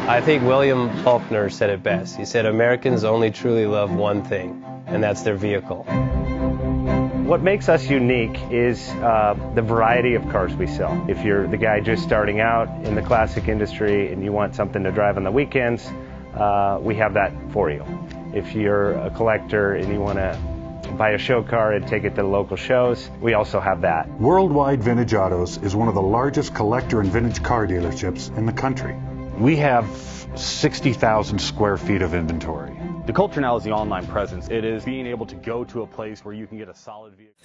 I think William Faulkner said it best. He said, Americans only truly love one thing, and that's their vehicle. What makes us unique is the variety of cars we sell. If you're the guy just starting out in the classic industry and you want something to drive on the weekends, we have that for you. If you're a collector and you want to buy a show car and take it to the local shows, we also have that. Worldwide Vintage Autos is one of the largest collector and vintage car dealerships in the country. We have 60,000 square feet of inventory. The culture now is the online presence. It is being able to go to a place where you can get a solid vehicle.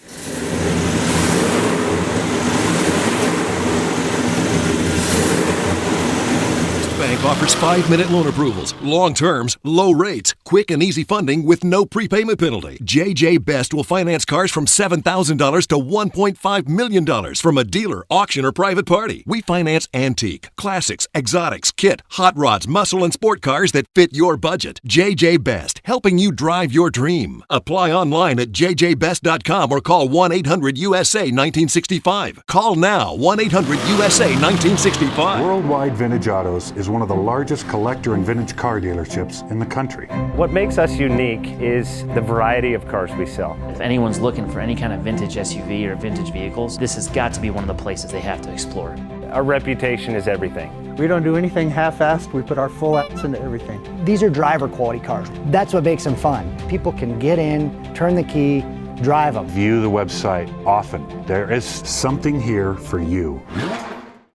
Bank offers 5-minute loan approvals, long terms, low rates, quick and easy funding with no prepayment penalty. JJ Best will finance cars from $7,000 to $1.5 million from a dealer, auction, or private party. We finance antique, classics, exotics, kit, hot rods, muscle, and sport cars that fit your budget. JJ Best, helping you drive your dream. Apply online at jjbest.com or call 1-800-USA-1965. Call now, 1-800-USA-1965. Worldwide Vintage Autos is one of the largest collector and vintage car dealerships in the country. What makes us unique is the variety of cars we sell. If anyone's looking for any kind of vintage SUV or vintage vehicles, this has got to be one of the places they have to explore. Our reputation is everything. We don't do anything half-assed. We put our full ass into everything. These are driver quality cars. That's what makes them fun. People can get in, turn the key, drive them. View the website often. There is something here for you.